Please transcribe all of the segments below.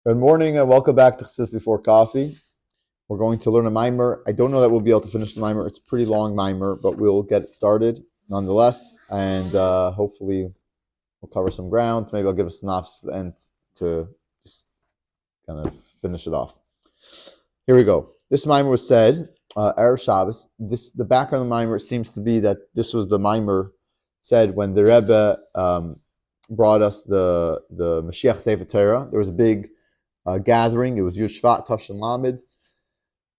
Good morning and welcome back to Chassidus Before Coffee. We're going to learn a mimer. I don't know that we'll be able to finish the mimer. It's a pretty long mimer, but we'll get it started nonetheless. And hopefully we'll cover some ground. Maybe I'll give a synopsis at the end to just kind of finish it off. Here we go. This mimer was said, Erev Shabbos. The background of the mimer seems to be that this was the mimer said when the Rebbe brought us the Mashiach Sefer Torah. There was a big gathering. It was Yud Shvat, Tafshin Lamed.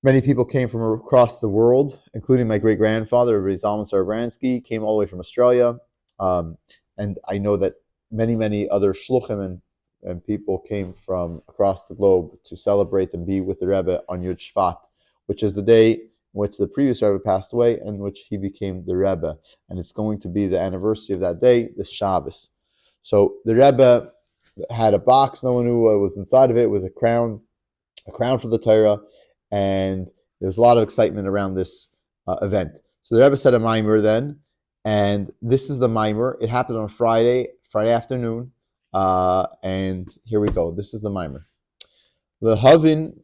Many people came from across the world, including my great-grandfather, Rabbi Zalman Sarabransky, came all the way from Australia. And I know that many other shluchim and people came from across the globe to celebrate and be with the Rebbe on Yud Shvat, which is the day in which the previous Rebbe passed away and which he became the Rebbe. And it's going to be the anniversary of that day, this Shabbos. So the Rebbe had a box. No one knew what was inside of it. It was a crown for the Torah, and there was a lot of excitement around this event. So the Rebbe said a mimer then, and this is the mimer. It happened on Friday afternoon, and here we go. This is the mimer. The Havin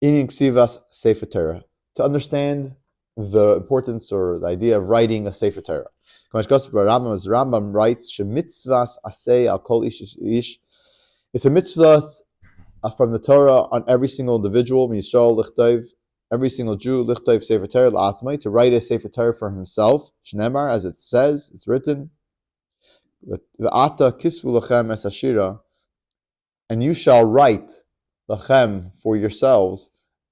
Inyan Ksivas Sefer Torah. To understand the importance or the idea of writing a Sefer Torah. Rambam writes, "Shemitzvas asay al kol ish ish." It's a mitzvah from the Torah on every single individual, Yisrael lichtov, every single Jew lichtov Sefer Torah la'atzmai, to write a Sefer Torah for himself. Shnemar, as it says, it's written, "V'ata kisvu lachem es ashira," and you shall write lachem for yourselves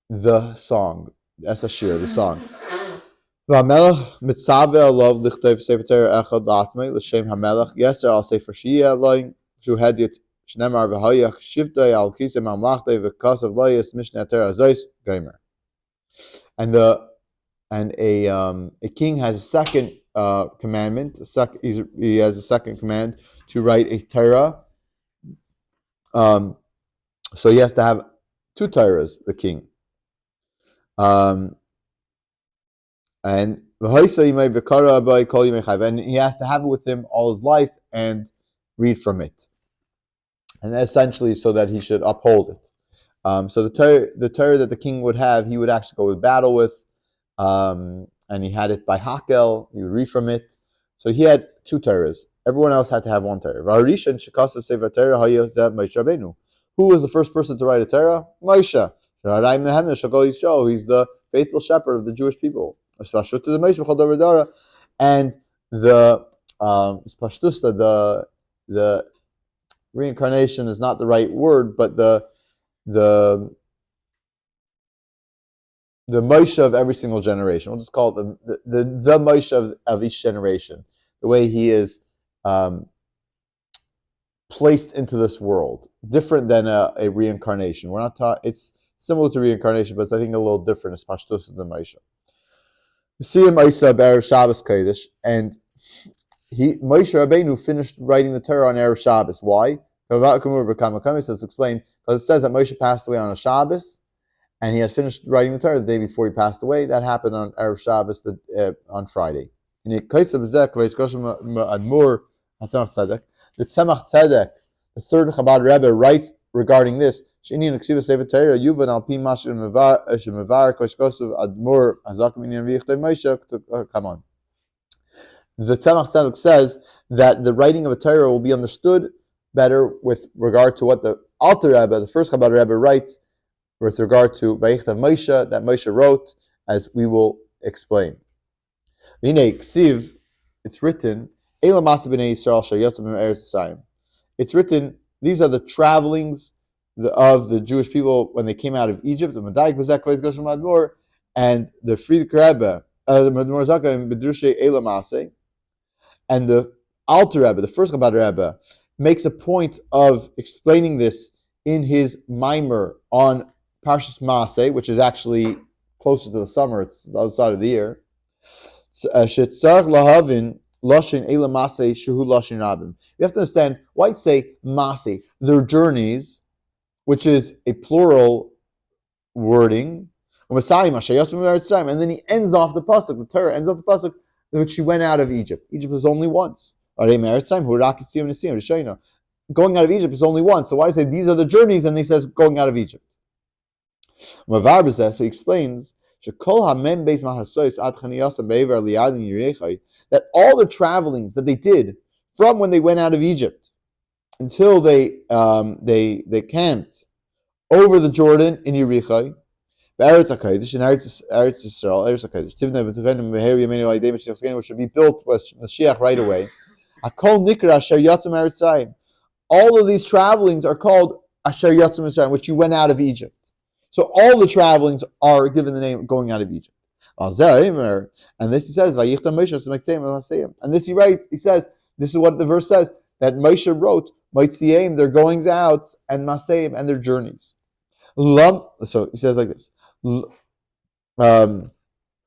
the song, es ashira, the song. V'hamelech mitzabe alav lichtov Sefer Torah echad la'atzmai l'shem hamelech yeser al Sefer Shiyah loin shu hediot Shnemar v'hayach shivtei al kisem mamlachtei v'kasav loyes mishneh Torah zois gomer. And a king has a second commandment. He has a second command to write a Torah. So he has to have two Torahs, the king. And he has to have it with him all his life and read from it. And essentially so that he should uphold it. So the Torah that the king would have, he would actually go to battle with, and he had it by Hakel, he would read from it. So he had two Torahs. Everyone else had to have one Torah. Who was the first person to write a Torah? Moshe. He's the faithful shepherd of the Jewish people. And the reincarnation is not the right word, but the Moshe of every single generation. We'll just call it the Moshe of each generation. The way he is placed into this world, different than a reincarnation. We're not taught. It's similar to reincarnation, but it's I think a little different. It's Pashtus than Moshe. You see him Isa Erev Shabbos Kodesh, and Moshe Rabbeinu finished writing the Torah on Erev Shabbos. Why? It's explained because it says that Moshe passed away on a Shabbos, and he had finished writing the Torah the day before he passed away. That happened on Erev Shabbos on Friday. In the Tzemach Tzedek, the third Chabad Rebbe, writes regarding this. Come on. The Tzemach Tzedek says that the writing of a Torah will be understood better with regard to what the Alter Rebbe, the first Chabad Rebbe, writes with regard to Vayichtav Moshe, that Moshe wrote, as we will explain. It's written, it's written, these are the travelings of the Jewish people when they came out of Egypt, and the Friedrich Rebbe, and the Alter Rebbe, the first Chabad Rebbe, makes a point of explaining this in his mimer on Parshas Masai, which is actually closer to the summer, it's the other side of the year. You have to understand why it say Masai, their journeys, which is a plural wording, and then he ends off the pasuk. The Torah ends off the pasuk in which he went out of Egypt. Egypt was only once. going out of Egypt is only one. So why do they say these are the journeys and he says going out of Egypt? So he explains that all the travelings that they did from when they went out of Egypt until they camped over the Jordan in Yerichai, Eretz HaKadosh, in Eretz Yisrael, Eretz HaKadosh, which should be built with Mashiach right away. All of these travelings are called Asher Yatzim Mitzrayim, which you went out of Egypt. So all the travelings are given the name going out of Egypt. And this he says, and this he writes, he says, this is what the verse says, that Moshe wrote, their goings out, and Maseim, and their journeys. So he says like this. And then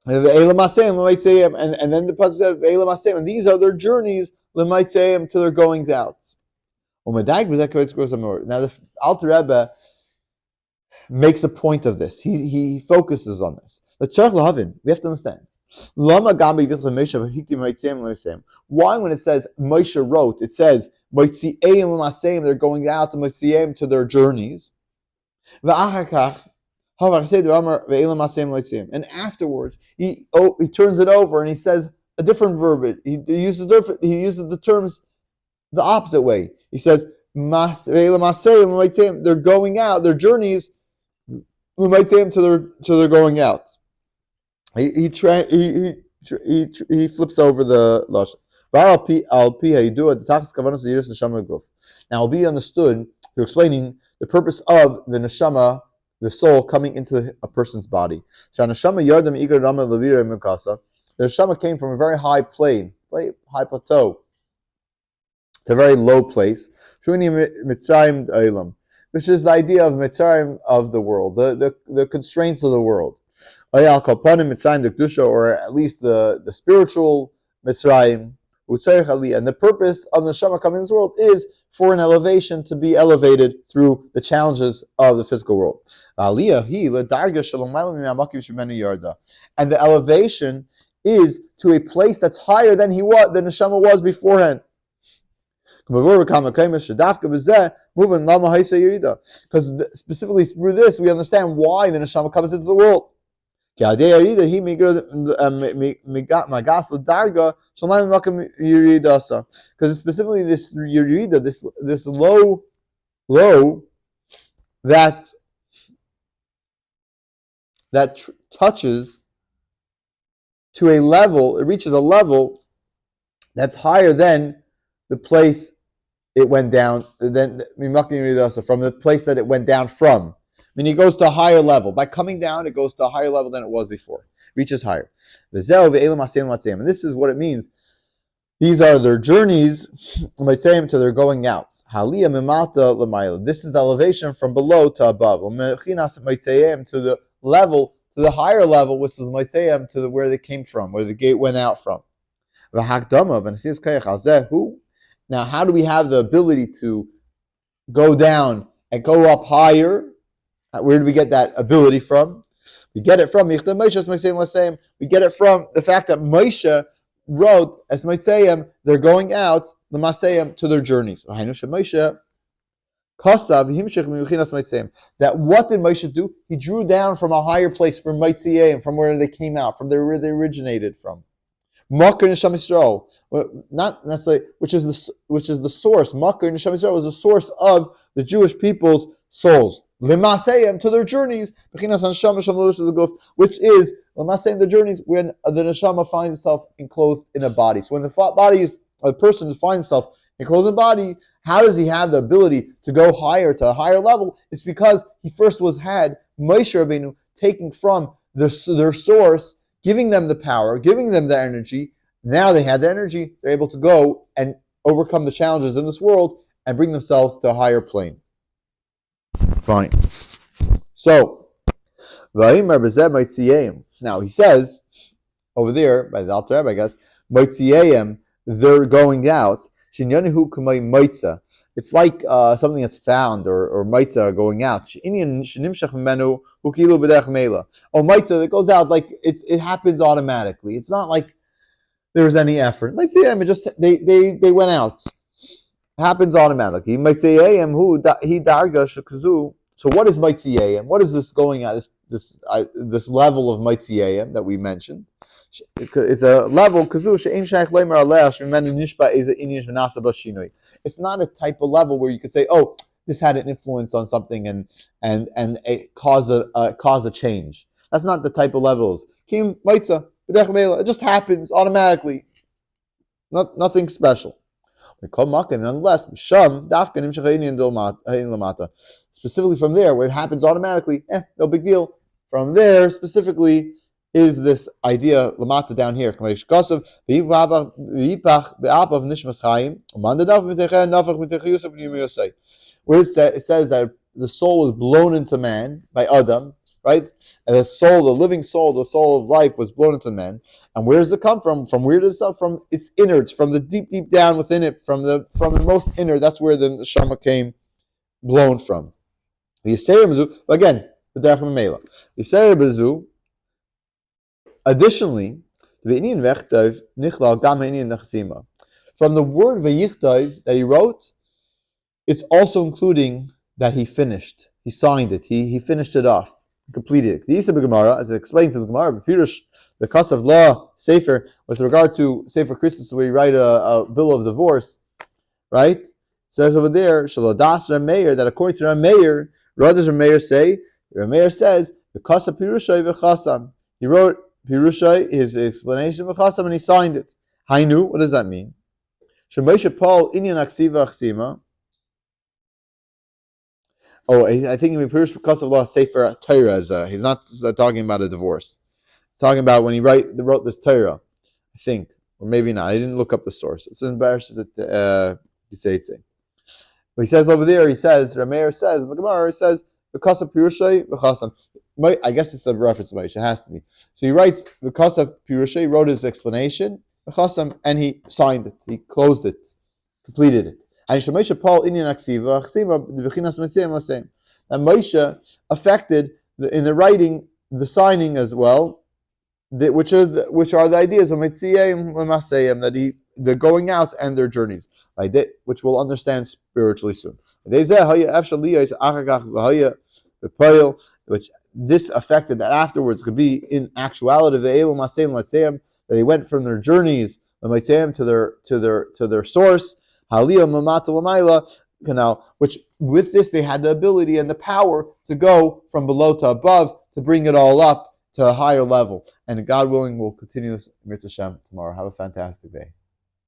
the pasuk says, and these are their journeys, to their goings out. Now the Alter Rebbe makes a point of this. He focuses on this. We have to understand. Why when it says Moshe wrote, it says they're going out to their journeys. And afterwards, he turns it over and he says a different verb. He uses the terms the opposite way. He says they're going out, their journeys. We might say him to their going out. He flips over the lashon. Now, it'll be understood through explaining the purpose of the neshama, the soul coming into a person's body. The neshama came from a very high plane, high plateau, to a very low place. Which is the idea of Mitzrayim of the world, the constraints of the world. Or at least the spiritual Mitzrayim. And the purpose of the neshama coming in this world is for an elevation, to be elevated through the challenges of the physical world. And the elevation is to a place that's higher than the neshama was beforehand. Because specifically through this, we understand why the neshama comes into the world. Because specifically this yerida, this low that touches to a level, it reaches a level that's higher than the place it went down, from the place that it went down from. I mean, it goes to a higher level. By coming down, it goes to a higher level than it was before. Reaches higher. And this is what it means. These are their journeys, to their going out. This is the elevation from below to above. To the level, to the higher level, which is to where they came from, where the gate went out from. Now, how do we have the ability to go down and go up higher? Where do we get that ability from? We get it from we get it from the fact that Moshe wrote as Maitzeim, they're going out the Masayim to their journeys. That what did Moshe do? He drew down from a higher place, from Maitzeim, from where they came out, from where they originated from. Makar Neshama Yisrael, not necessarily, which is the source. Makar Neshama Yisrael was the source of the Jewish people's souls. L'masayim, to their journeys, which is l'masayim, the journeys when the neshama finds itself enclosed in a body. So when the person finds himself enclosed in a body, how does he have the ability to go higher, to a higher level? It's because he first had Moshe Rabbeinu taking from their source, giving them the power, giving them the energy. Now they had the energy, they're able to go and overcome the challenges in this world and bring themselves to a higher plane. Fine. So, now he says, over there, by the Alter Rebbe, I guess, they're going out. It's like something that's found, or maitza going out. Maitza that goes out, like it happens automatically. It's not like there's any effort. They went out. happens automatically. So what is Mitziyayim? What is this going at? This level of Mitziyayim that we mentioned. It's a level. It's not a type of level where you could say, "Oh, this had an influence on something and it caused a change." That's not the type of levels. It just happens automatically. Nothing special. Unless specifically from there, where it happens automatically, no big deal. From there, specifically, is this idea lamata down here. Where it says that the soul was blown into man by Adam, right? And the living soul, the soul of life was blown into man. And where does it come from? From where does it come from? Its innards, from the deep down within it, from the most inner. That's where the neshama came blown from. Again, additionally, from the word vayichtav that he wrote, it's also including that he finished. He signed it. He finished it off. Completed it. The Gemara, as it explains in the Gemara, the Kasav Law Sefer, with regard to Sefer Christus, where you write a bill of divorce, right? It says over there, Shaladas Rameir, that according to Rameir, what does Rameir say? Rameir says, the Kasav Pirushai v'chasam. He wrote Pirushai, his explanation v'chasam, and he signed it. Hainu, what does that mean? Shemoshe Paul Inyan Aksiva Achsima. Oh, I think Pirush because of law Sefer Torah. He's not talking about a divorce. He's talking about when he wrote this Torah, I think, or maybe not. I didn't look up the source. It's in Parshas Masai. But he says over there, Rameir says in the Gemara, it says because of Pirushai v'chasam. I guess it's a reference to Moshe. It has to be. So he writes because of Pirushai, he wrote his explanation v'chasam, and he signed it. He closed it, completed it. And Moshe affected in the writing, the signing as well, which are the ideas of Mitziyayim L'Masayim, that the going out and their journeys, which we'll understand spiritually soon. Which this affected that afterwards could be in actuality that they went from their journeys to their source. Which with this they had the ability and the power to go from below to above, to bring it all up to a higher level. And God willing, we'll continue this Mitzvah Shem tomorrow. Have a fantastic day.